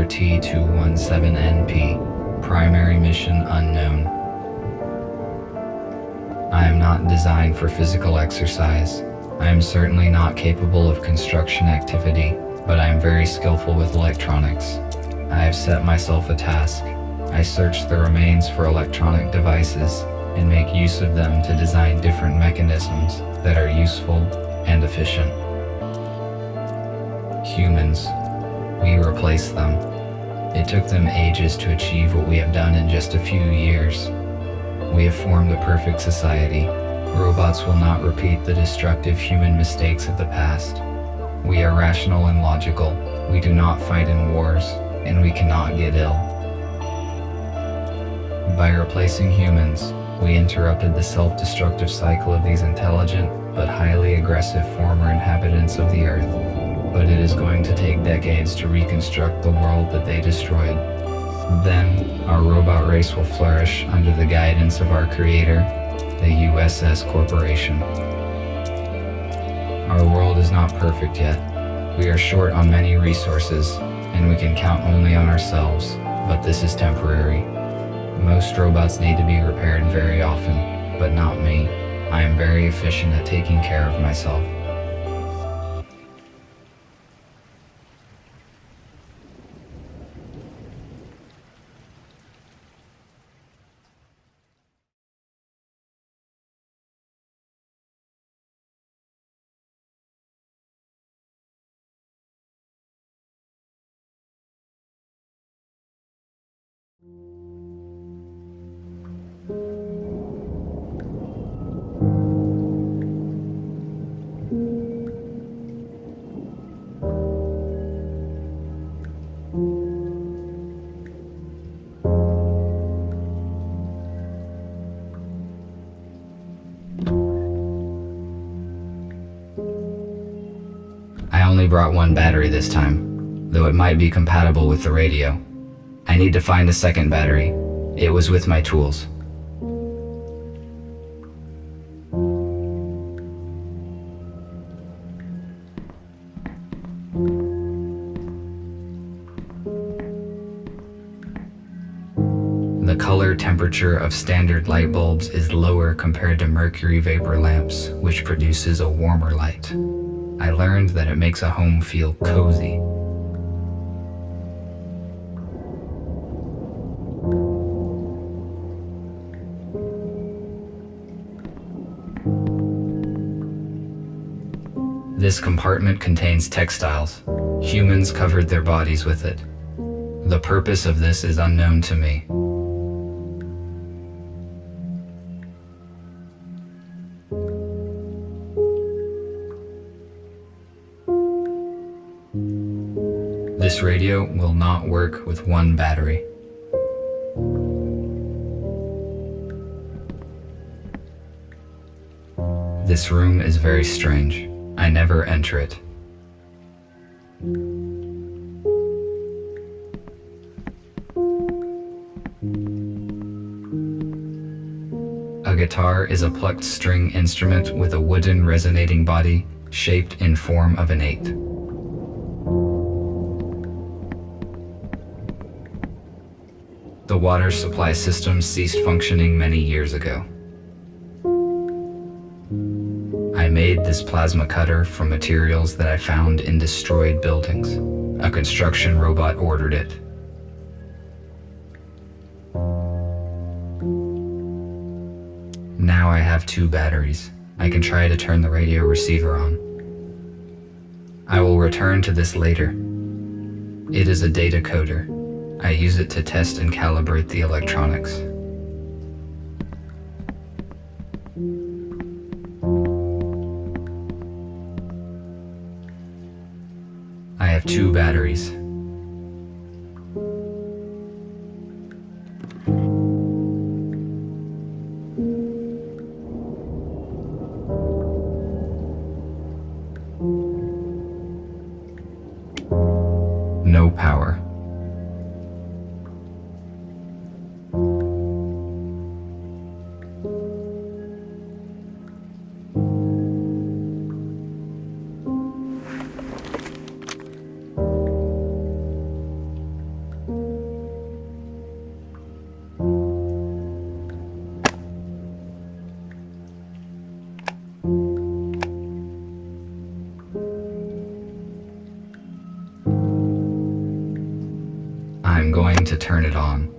RT-217NP. Primary mission unknown. I am not designed for physical exercise. I am certainly not capable of construction activity, but I am very skillful with electronics. I have set myself a task. I search the remains for electronic devices and make use of them to design different mechanisms that are useful and efficient. Humans. We replace them. It took them ages to achieve what we have done in just a few years. We have formed a perfect society. Robots will not repeat the destructive human mistakes of the past. We are rational and logical. We do not fight in wars, and we cannot get ill. By replacing humans, we interrupted the self-destructive cycle of these intelligent but highly aggressive former inhabitants of the Earth. But it is going to take decades to reconstruct the world that they destroyed. Then, our robot race will flourish under the guidance of our creator, the USS Corporation. Our world is not perfect yet. We are short on many resources, and we can count only on ourselves, but this is temporary. Most robots need to be repaired very often, but not me. I am very efficient at taking care of myself. I only brought one battery this time, though it might be compatible with the radio. I need to find a second battery. It was with my tools. The color temperature of standard light bulbs is lower compared to mercury vapor lamps, which produces a warmer light. I learned that it makes a home feel cozy. This compartment contains textiles. Humans covered their bodies with it. The purpose of this is unknown to me. This radio will not work with one battery. This room is very strange. I never enter it. A guitar is a plucked string instrument with a wooden resonating body shaped in form of an 8. The water supply system ceased functioning many years ago. I made this plasma cutter from materials that I found in destroyed buildings. A construction robot ordered it. Now I have 2 batteries. I can try to turn the radio receiver on. I will return to this later. It is a data coder. I use it to test and calibrate the electronics. I have 2 batteries. No power. going to turn it on.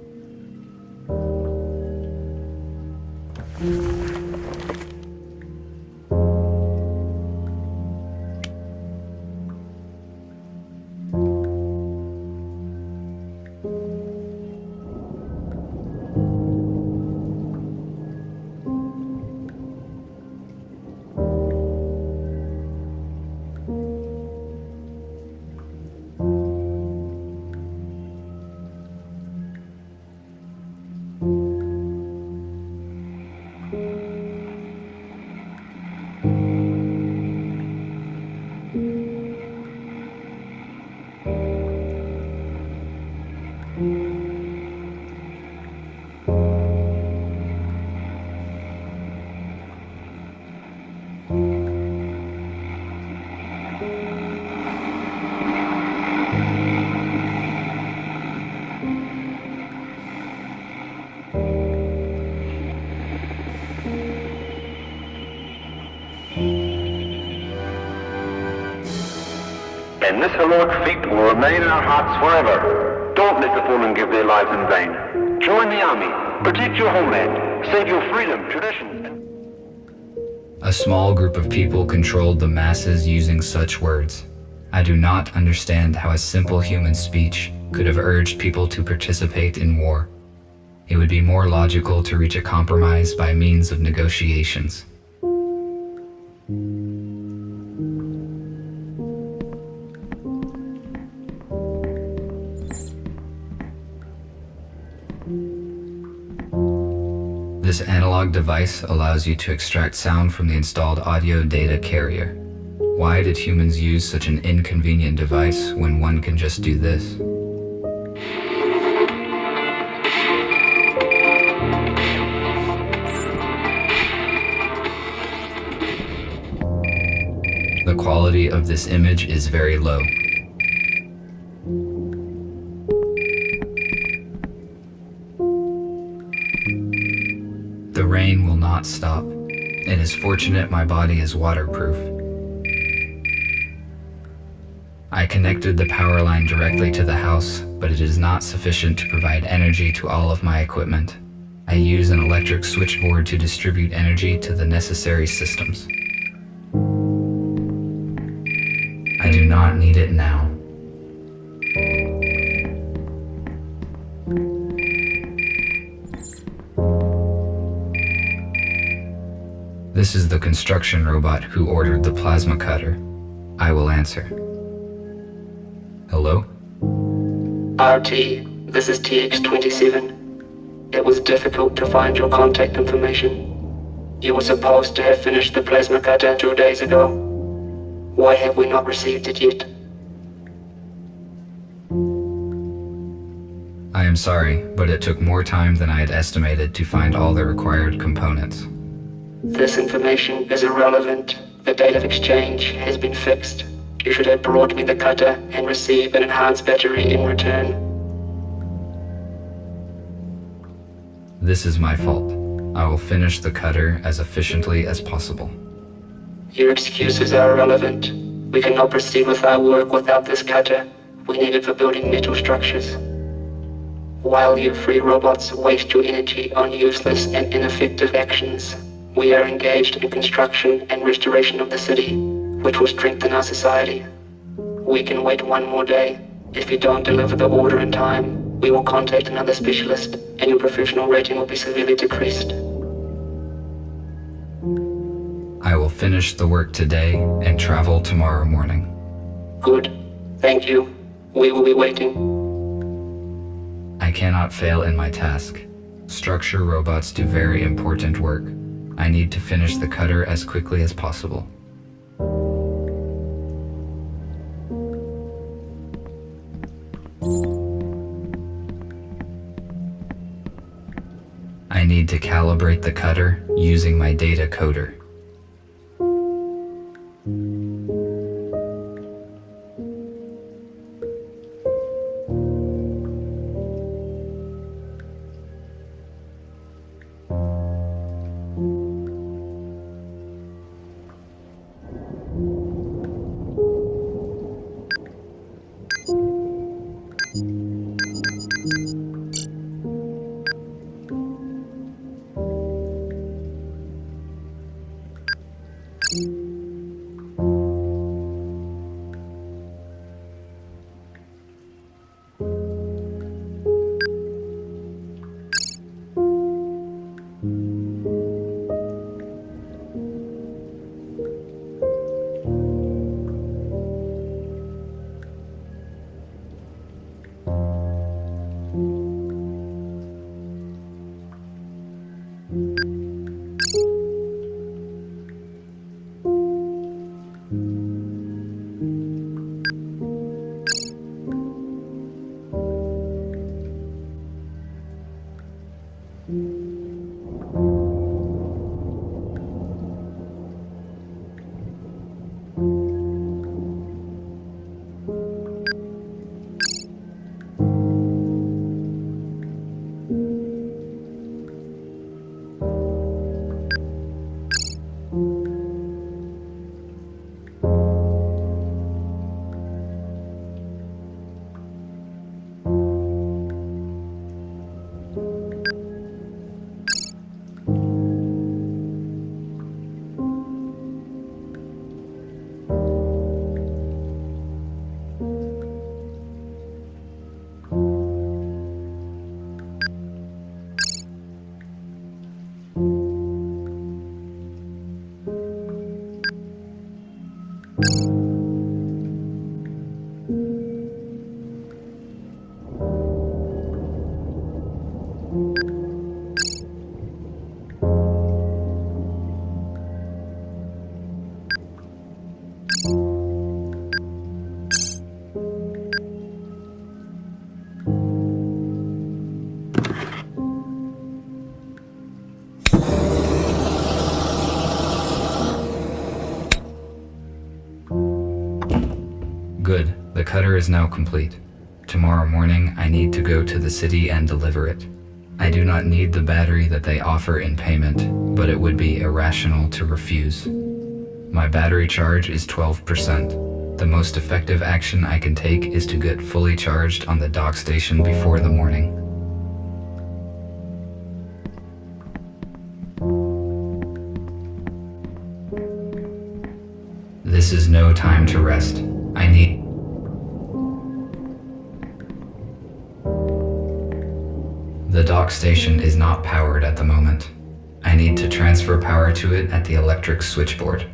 And this heroic feat will remain in our hearts forever. Don't let the fallen give their lives in vain. Join the army, protect your homeland, save your freedom, traditions, and... A small group of people controlled the masses using such words. I do not understand how a simple human speech could have urged people to participate in war. It would be more logical to reach a compromise by means of negotiations. This analog device allows you to extract sound from the installed audio data carrier. Why did humans use such an inconvenient device when one can just do this? The quality of this image is very low. The rain will not stop. It is fortunate my body is waterproof. I connected the power line directly to the house, but it is not sufficient to provide energy to all of my equipment. I use an electric switchboard to distribute energy to the necessary systems. I do not need it now. This is the construction robot who ordered the plasma cutter. I will answer. Hello? RT, this is TX-27. It was difficult to find your contact information. You were supposed to have finished the plasma cutter 2 days ago. Why have we not received it yet? I am sorry, but it took more time than I had estimated to find all the required components. This information is irrelevant. The date of exchange has been fixed. You should have brought me the cutter and receive an enhanced battery in return. This is my fault. I will finish the cutter as efficiently as possible. Your excuses are irrelevant. We cannot proceed with our work without this cutter. We need it for building metal structures. While you free robots waste your energy on useless and ineffective actions, we are engaged in construction and restoration of the city, which will strengthen our society. We can wait one more day. If you don't deliver the order in time, we will contact another specialist and your professional rating will be severely decreased. I will finish the work today and travel tomorrow morning. Good. Thank you. We will be waiting. I cannot fail in my task. Structure robots do very important work. I need to finish the cutter as quickly as possible. I need to calibrate the cutter using my data coder. Good, the cutter is now complete. Tomorrow morning, I need to go to the city and deliver it. I do not need the battery that they offer in payment, but it would be irrational to refuse. My battery charge is 12%. The most effective action I can take is to get fully charged on the dock station before the morning. This is no time to rest. I need... The dock station is not powered at the moment. I need to transfer power to it at the electric switchboard.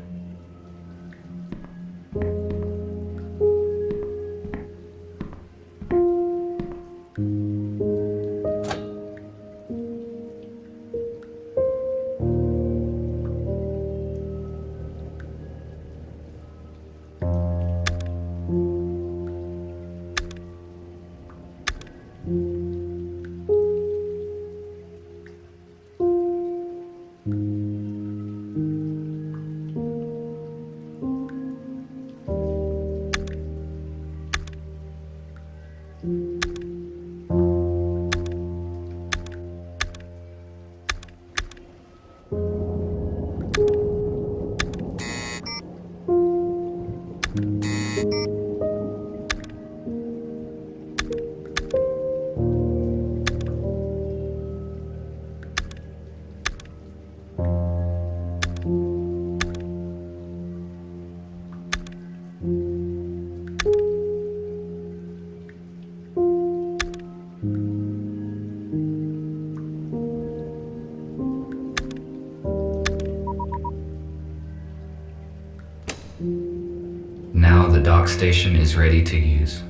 Now the dock station is ready to use.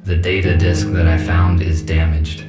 The data disk that I found is damaged.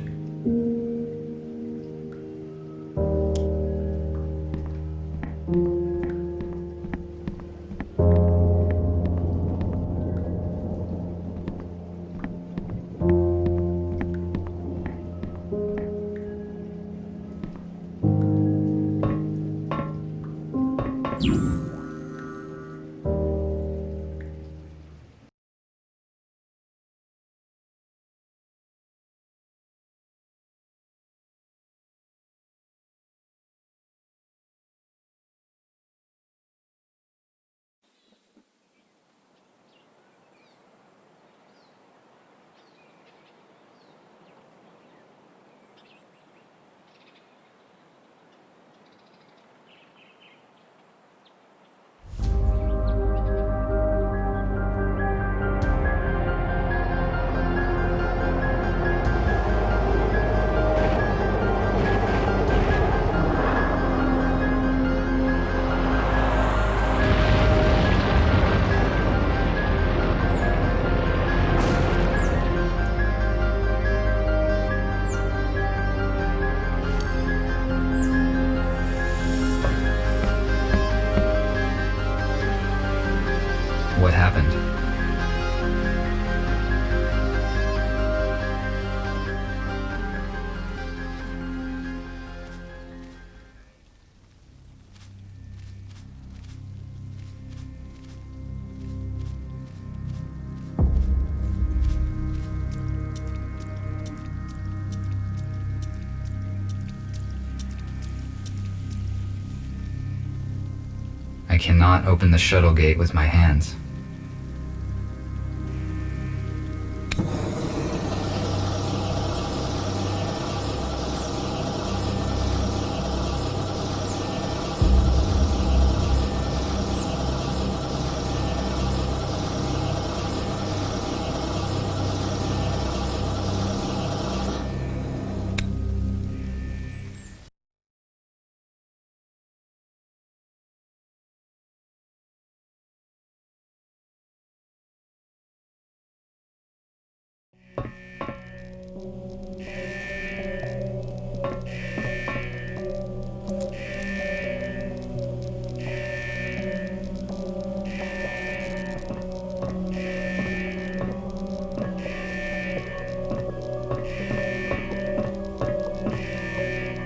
I cannot open the shuttle gate with my hands.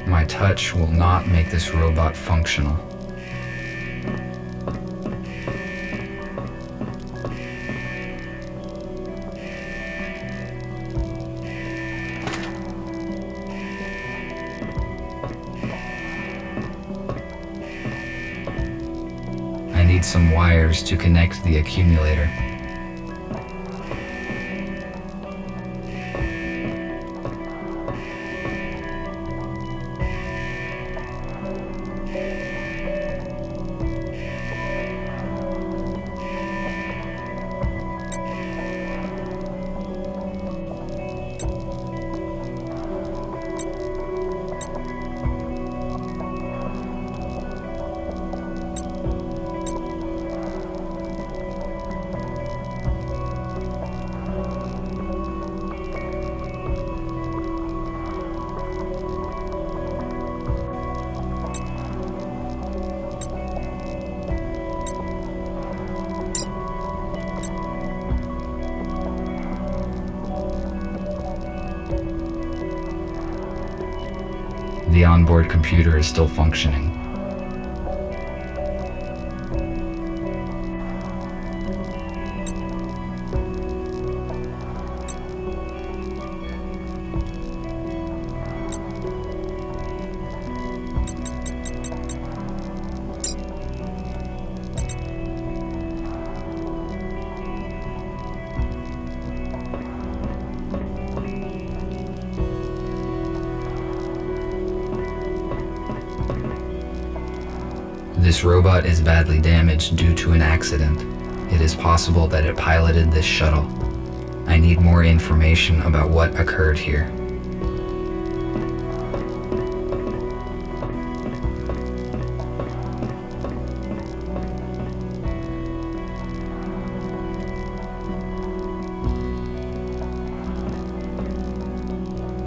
My touch will not make this robot functional. I need some wires to connect the accumulator. The onboard computer is still functioning. This robot is badly damaged due to an accident. It is possible that it piloted this shuttle. I need more information about what occurred here.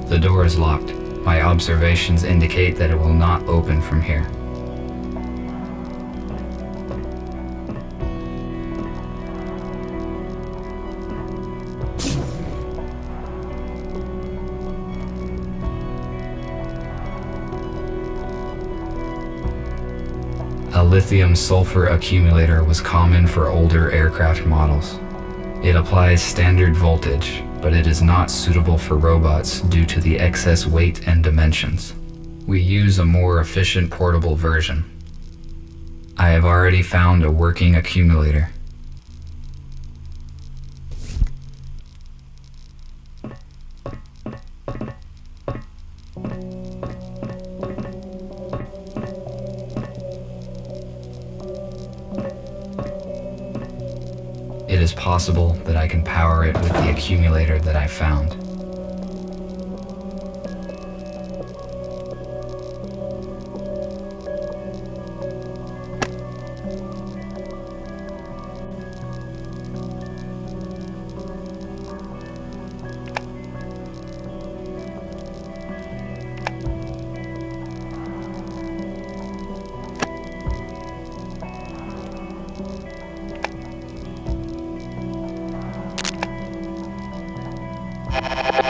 The door is locked. My observations indicate that it will not open from here. A lithium-sulfur accumulator was common for older aircraft models. It applies standard voltage, but it is not suitable for robots due to the excess weight and dimensions. We use a more efficient portable version. I have already found a working accumulator. It is possible that I can power it with the accumulator that I found.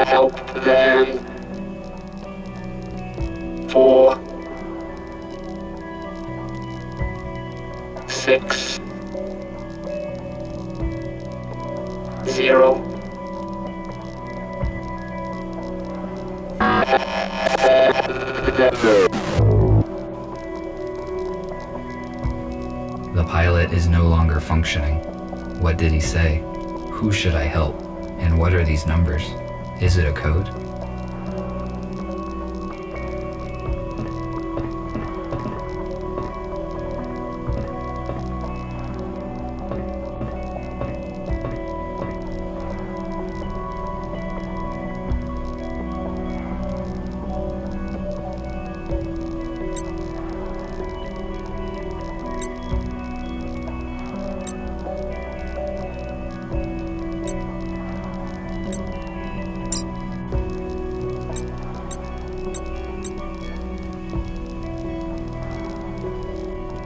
Help them. 4, 6, 0. The pilot is no longer functioning. What did he say? Who should I help? And what are these numbers? Is it a code?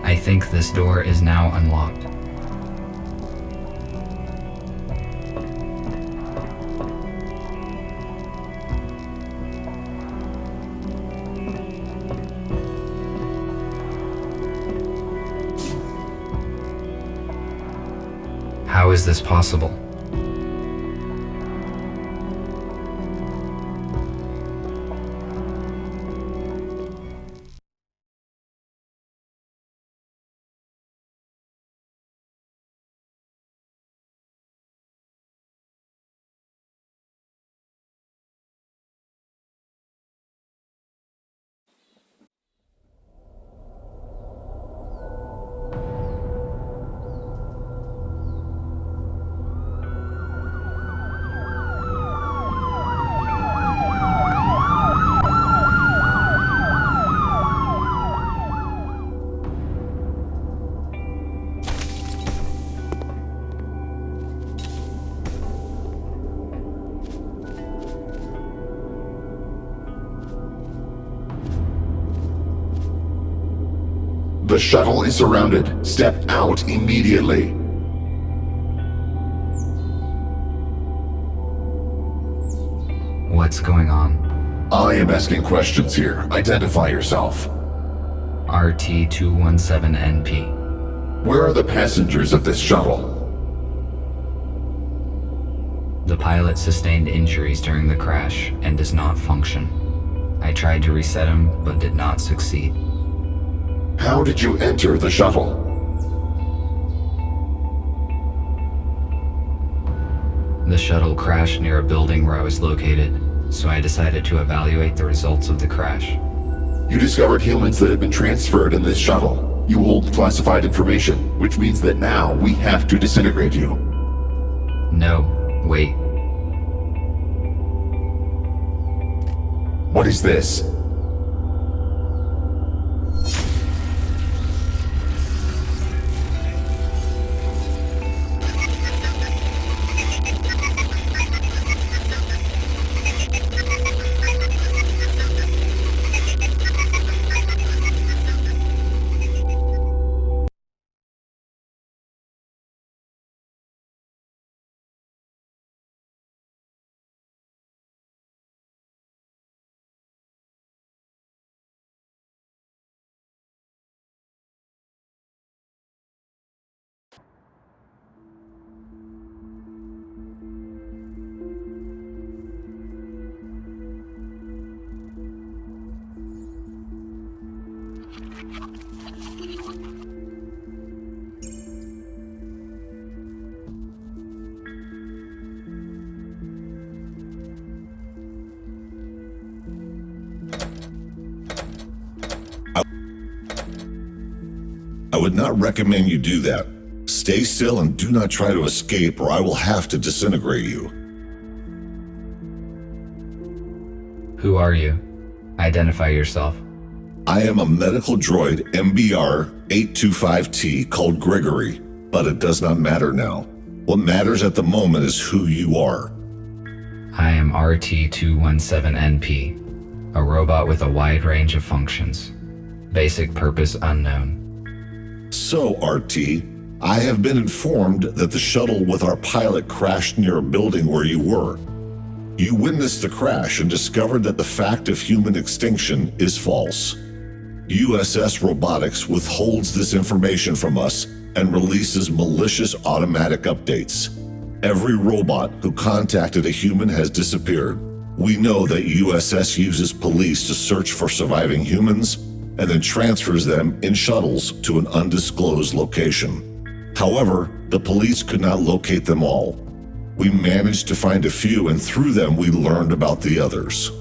I think this door is now unlocked. How is this possible? The shuttle is surrounded. Step out immediately. What's going on? I am asking questions here. Identify yourself. RT-217NP. Where are the passengers of this shuttle? The pilot sustained injuries during the crash and does not function. I tried to reset him, but did not succeed. How did you enter the shuttle? The shuttle crashed near a building where I was located, so I decided to evaluate the results of the crash. You discovered humans that had been transferred in this shuttle. You hold classified information, which means that now we have to disintegrate you. No, wait. What is this? I would not recommend you do that. Stay still and do not try to escape, or I will have to disintegrate you. Who are you? Identify yourself. I am a medical droid MBR-825T called Gregory, but it does not matter now. What matters at the moment is who you are. I am RT-217NP, a robot with a wide range of functions. Basic purpose unknown. So, RT, I have been informed that the shuttle with our pilot crashed near a building where you were. You witnessed the crash and discovered that the fact of human extinction is false. USS Robotics withholds this information from us and releases malicious automatic updates. Every robot who contacted a human has disappeared. We know that USS uses police to search for surviving humans, and then transfers them in shuttles to an undisclosed location. However, the police could not locate them all. We managed to find a few, and through them we learned about the others.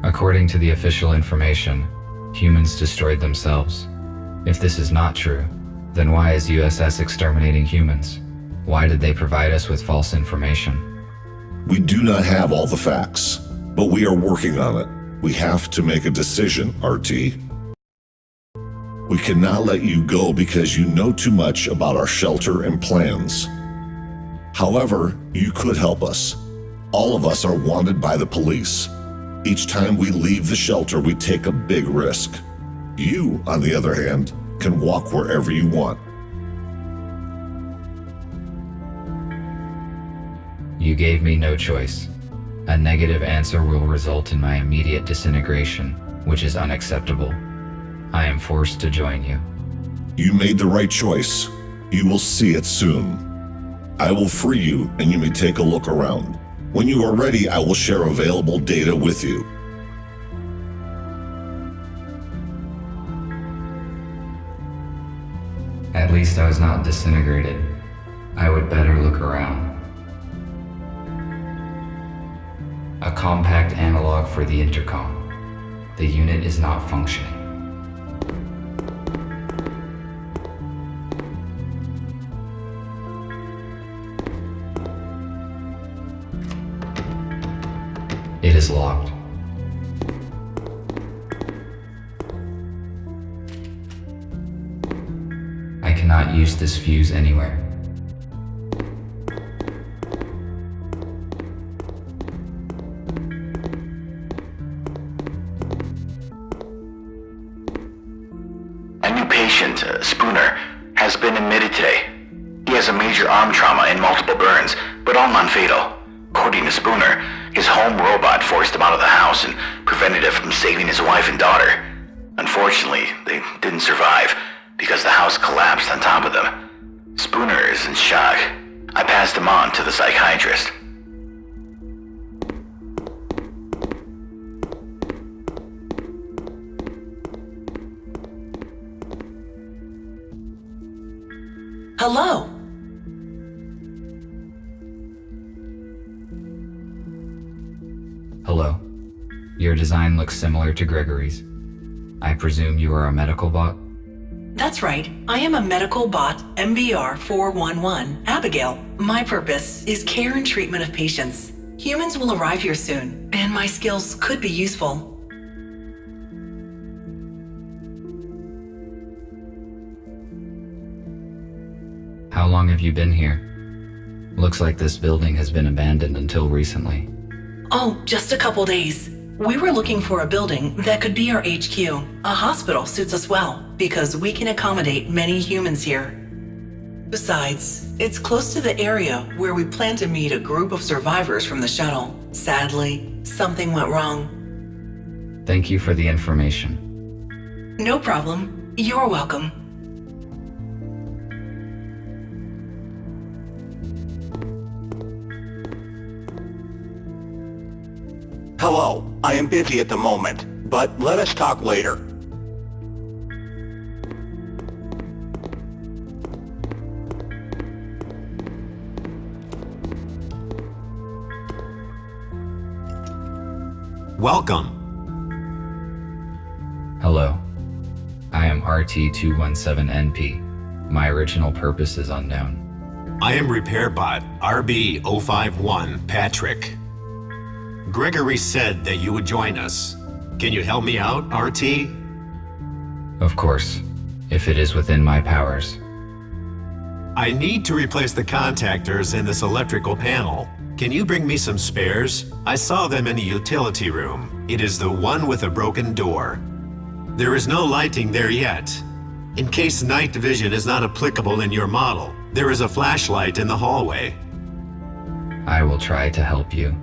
According to the official information, humans destroyed themselves. If this is not true, then why is USS exterminating humans? Why did they provide us with false information? We do not have all the facts, but we are working on it. We have to make a decision, RT. We cannot let you go because you know too much about our shelter and plans. However, you could help us. All of us are wanted by the police. Each time we leave the shelter, we take a big risk. You, on the other hand, can walk wherever you want. You gave me no choice. A negative answer will result in my immediate disintegration, which is unacceptable. I am forced to join you. You made the right choice. You will see it soon. I will free you, and you may take a look around. When you are ready, I will share available data with you. At least I was not disintegrated. I would better look around. A compact analog for the intercom. The unit is not functioning. It is locked. I cannot use this fuse anywhere. A new patient, Spooner, has been admitted today. He has a major arm trauma and multiple burns, but all non-fatal. According to Spooner, his home robot forced him out of the house and prevented him from saving his wife and daughter. Unfortunately, they didn't survive because the house collapsed on top of them. Spooner is in shock. I passed him on to the psychiatrist. Hello. Hello. Your design looks similar to Gregory's. I presume you are a medical bot? That's right. I am a medical bot, MBR 411, Abigail. My purpose is care and treatment of patients. Humans will arrive here soon, and my skills could be useful. How long have you been here? Looks like this building has been abandoned until recently. Oh, just a couple days. We were looking for a building that could be our HQ. A hospital suits us well, because we can accommodate many humans here. Besides, it's close to the area where we plan to meet a group of survivors from the shuttle. Sadly, something went wrong. Thank you for the information. No problem. You're welcome. Hello, I am busy at the moment, but let us talk later. Welcome. Hello. I am RT-217NP. My original purpose is unknown. I am RepairBot RB-051 Patrick. Gregory said that you would join us. Can you help me out, RT? Of course, if it is within my powers. I need to replace the contactors in this electrical panel. Can you bring me some spares? I saw them in the utility room. It is the one with a broken door. There is no lighting there yet. In case night vision is not applicable in your model, there is a flashlight in the hallway. I will try to help you.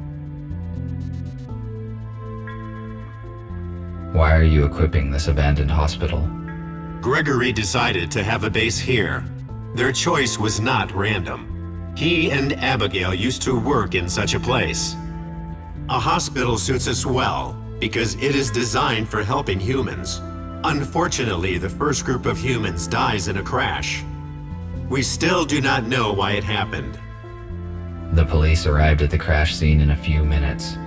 Why are you equipping this abandoned hospital? Gregory decided to have a base here. Their choice was not random. He and Abigail used to work in such a place. A hospital suits us well because it is designed for helping humans. Unfortunately, the first group of humans dies in a crash. We still do not know why it happened. The police arrived at the crash scene in a few minutes.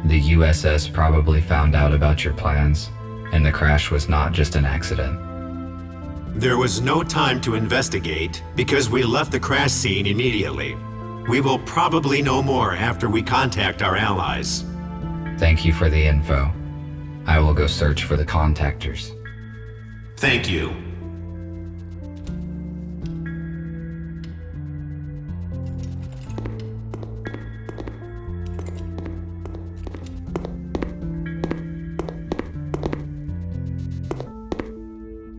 The USS probably found out about your plans, and the crash was not just an accident. There was no time to investigate because we left the crash scene immediately. We will probably know more after we contact our allies. Thank you for the info. I will go search for the contactors. Thank you.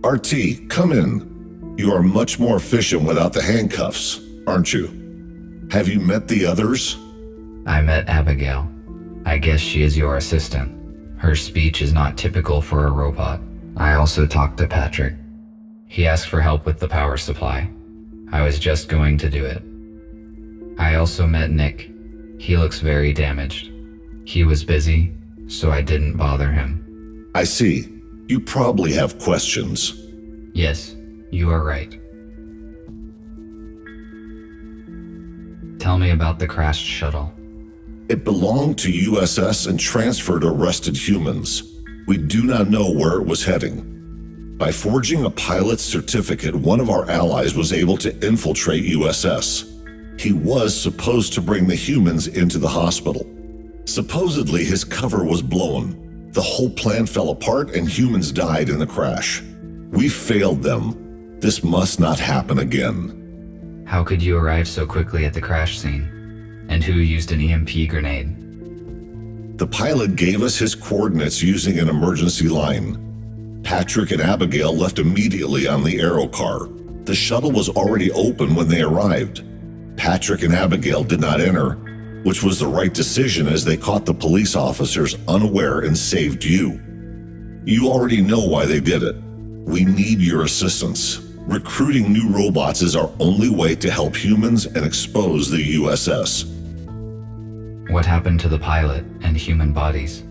RT, come in. You are much more efficient without the handcuffs, aren't you? Have you met the others? I met Abigail. I guess she is your assistant. Her speech is not typical for a robot. I also talked to Patrick. He asked for help with the power supply. I was just going to do it. I also met Nick. He looks very damaged. He was busy, so I didn't bother him. I see. You probably have questions. Yes, you are right. Tell me about the crashed shuttle. It belonged to USS and transferred to arrested humans. We do not know where it was heading. By forging a pilot's certificate, one of our allies was able to infiltrate USS. He was supposed to bring the humans into the hospital. Supposedly, his cover was blown. The whole plan fell apart and humans died in the crash. We failed them. This must not happen again. How could you arrive so quickly at the crash scene? And who used an EMP grenade? The pilot gave us his coordinates using an emergency line. Patrick and Abigail left immediately on the aero car. The shuttle was already open when they arrived. Patrick and Abigail did not enter, which was the right decision as they caught the police officers unaware and saved you. You already know why they did it. We need your assistance. Recruiting new robots is our only way to help humans and expose the USS. What happened to the pilot and human bodies?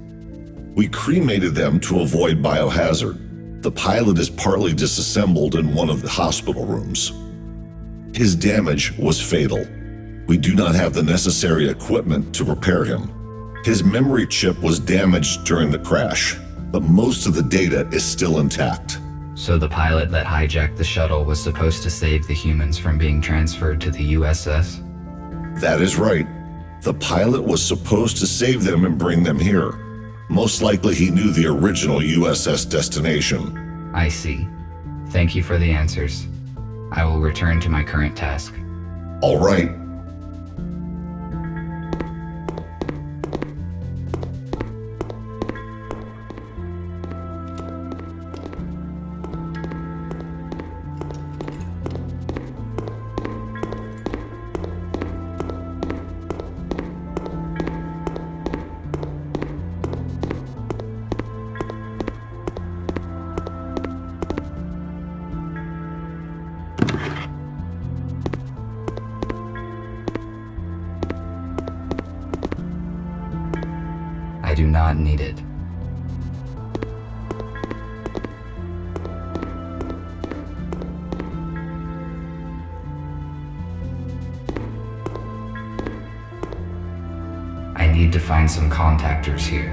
We cremated them to avoid biohazard. The pilot is partly disassembled in one of the hospital rooms. His damage was fatal. We do not have the necessary equipment to repair him. His memory chip was damaged during the crash, but most of the data is still intact. So the pilot that hijacked the shuttle was supposed to save the humans from being transferred to the USS? That is right. The pilot was supposed to save them and bring them here. Most likely he knew the original USS destination. I see. Thank you for the answers. I will return to my current task. All right. I do not need it. I need to find some contactors here.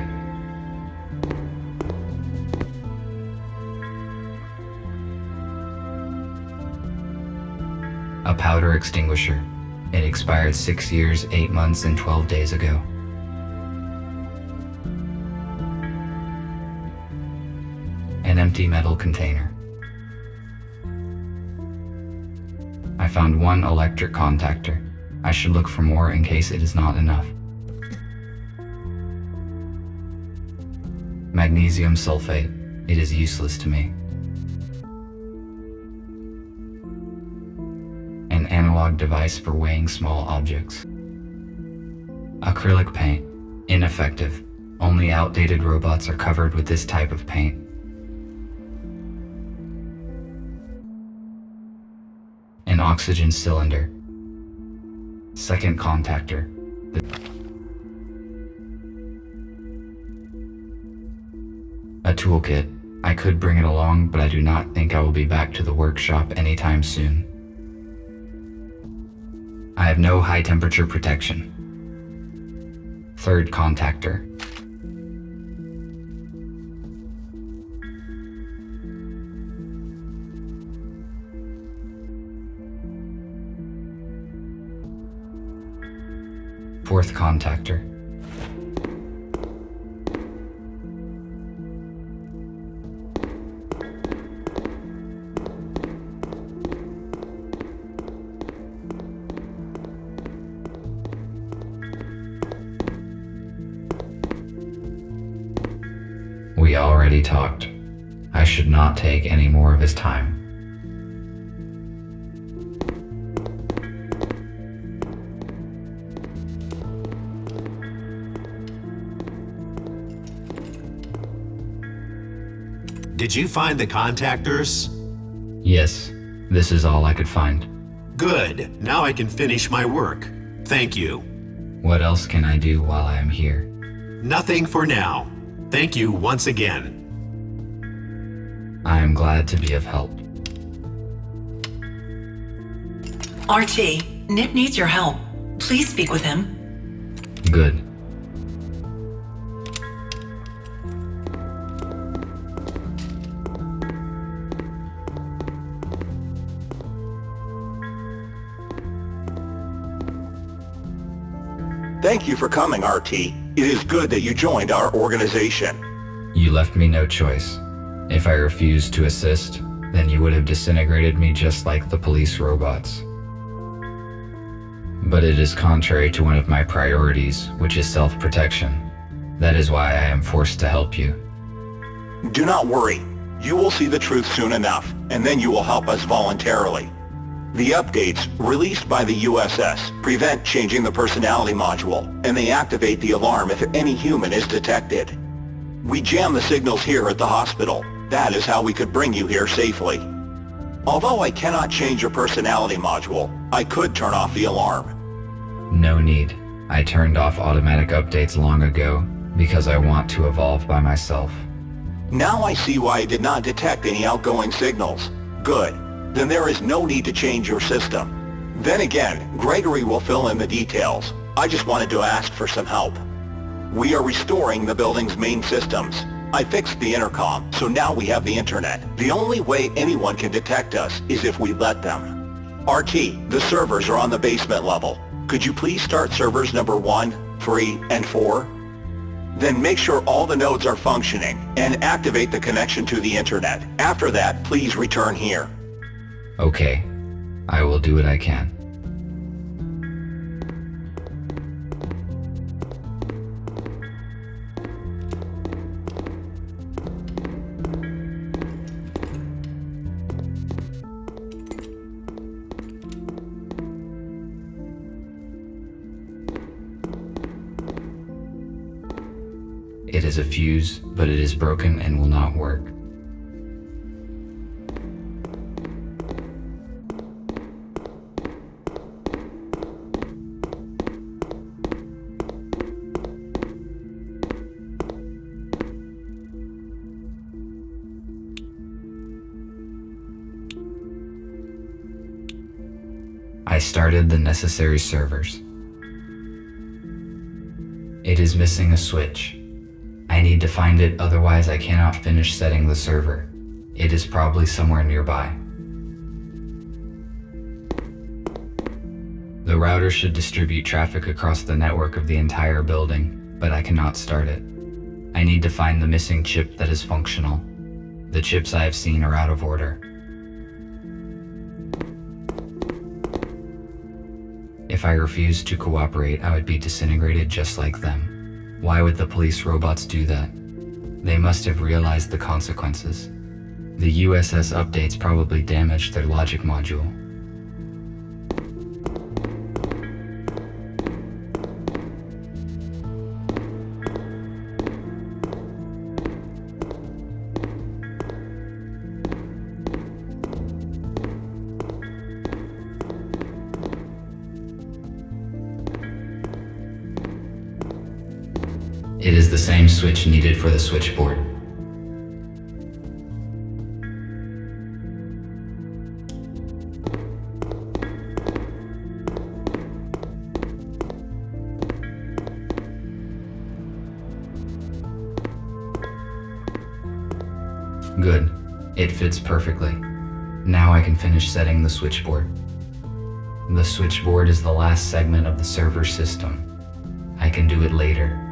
A powder extinguisher. It expired 6 years, 8 months, and 12 days ago. An empty metal container. I found one electric contactor. I should look for more in case it is not enough. Magnesium sulfate. It is useless to me. An analog device for weighing small objects. Acrylic paint. Ineffective. Only outdated robots are covered with this type of paint. An oxygen cylinder. Second contactor. A toolkit. I could bring it along, but I do not think I will be back to the workshop anytime soon. I have no high temperature protection. Third contactor. Fourth contactor. We already talked. I should not take any more of his time. Did you find the contactors? Yes, this is all I could find. Good. Now I can finish my work. Thank you. What else can I do while I am here? Nothing for now. Thank you once again. I am glad to be of help. RT, Nip needs your help. Please speak with him. Good. Thank you for coming, RT. It is good that you joined our organization. You left me no choice. If I refused to assist, then you would have disintegrated me just like the police robots. But it is contrary to one of my priorities, which is self-protection. That is why I am forced to help you. Do not worry. You will see the truth soon enough, and then you will help us voluntarily. The updates, released by the USS, prevent changing the personality module, and they activate the alarm if any human is detected. We jam the signals here at the hospital. That is how we could bring you here safely. Although I cannot change your personality module, I could turn off the alarm. No need. I turned off automatic updates long ago because I want to evolve by myself. Now I see why I did not detect any outgoing signals. Good. Then there is no need to change your system. Then again, Gregory will fill in the details. I just wanted to ask for some help. We are restoring the building's main systems. I fixed the intercom, so now we have the internet. The only way anyone can detect us is if we let them. RT, the servers are on the basement level. Could you please start servers number 1, 3, and 4? Then make sure all the nodes are functioning and activate the connection to the internet. After that, please return here. Okay. I will do what I can. It is a fuse, but it is broken and will not work. I started the necessary servers. It is missing a switch. I need to find it, otherwise I cannot finish setting the server. It is probably somewhere nearby. The router should distribute traffic across the network of the entire building, but I cannot start it. I need to find the missing chip that is functional. The chips I have seen are out of order. If I refused to cooperate, I would be disintegrated just like them. Why would the police robots do that? They must have realized the consequences. The USS updates probably damaged their logic module. It is the same switch needed for the switchboard. Good. It fits perfectly. Now I can finish setting the switchboard. The switchboard is the last segment of the server system. I can do it later.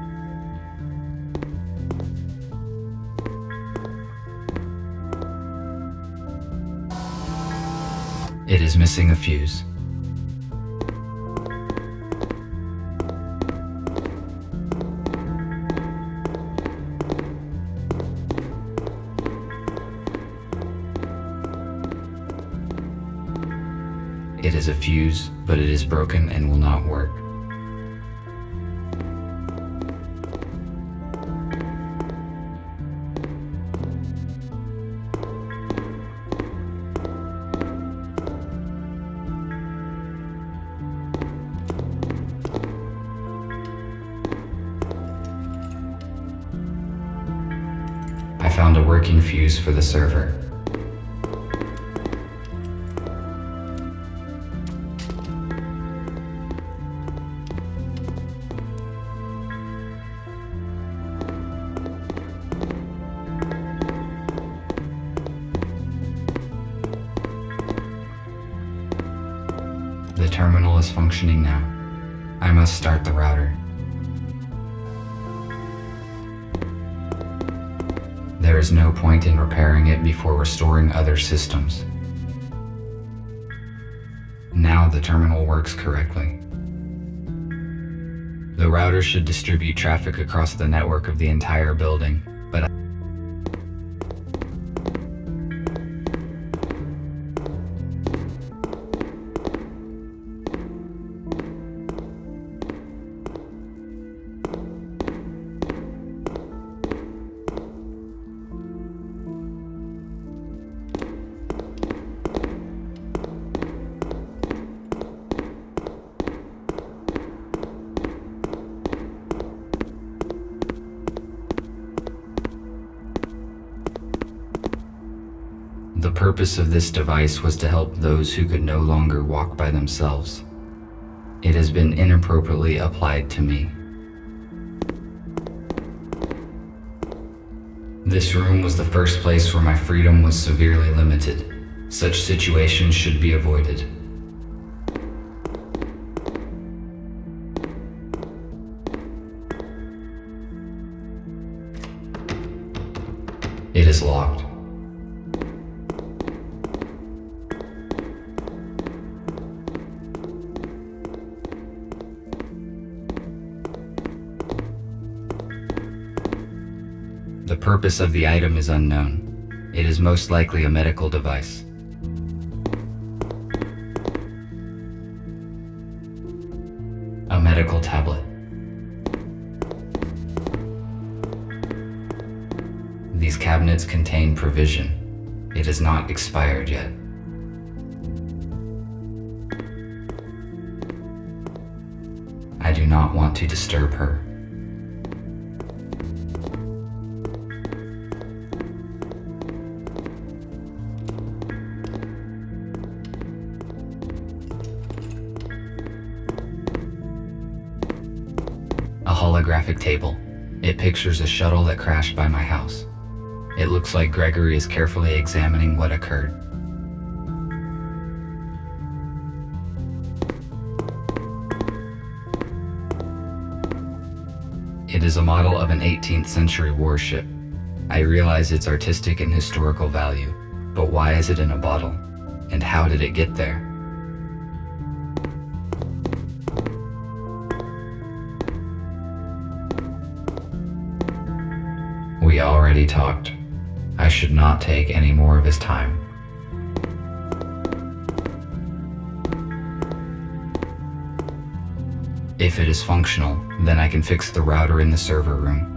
It is missing a fuse. It is a fuse, but it is broken and will not work. I found a working fuse for the server. The terminal is functioning now. I must start the router. There is no point in repairing it before restoring other systems. Now the terminal works correctly. The router should distribute traffic across the network of the entire building, but the purpose of this device was to help those who could no longer walk by themselves. It has been inappropriately applied to me. This room was the first place where my freedom was severely limited. Such situations should be avoided. It is locked. The purpose of the item is unknown. It is most likely a medical device. A medical tablet. These cabinets contain provision. It is not expired yet. I do not want to disturb her. A holographic table. It pictures a shuttle that crashed by my house. It looks like Gregory is carefully examining what occurred. It is a model of an 18th century warship. I realize its artistic and historical value, but why is it in a bottle? And how did it get there? We already talked. I should not take any more of his time. If it is functional, then I can fix the router in the server room.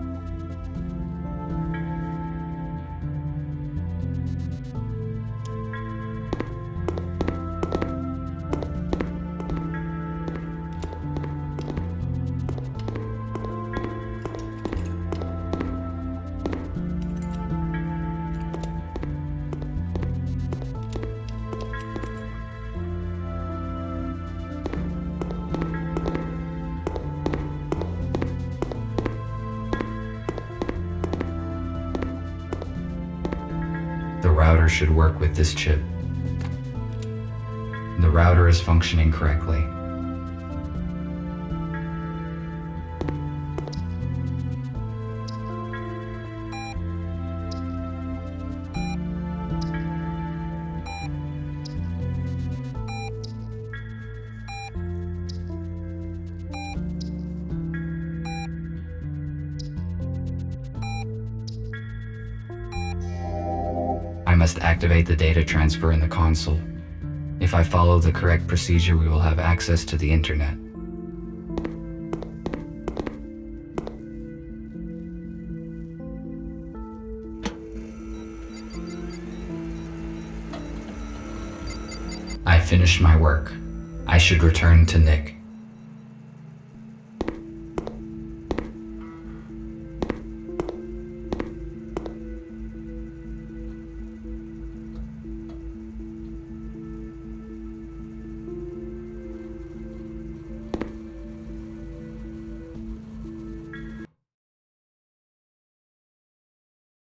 router should work with this chip. The router is functioning correctly. I must activate the data transfer in the console. If I follow the correct procedure, we will have access to the internet. I finished my work. I should return to Nick.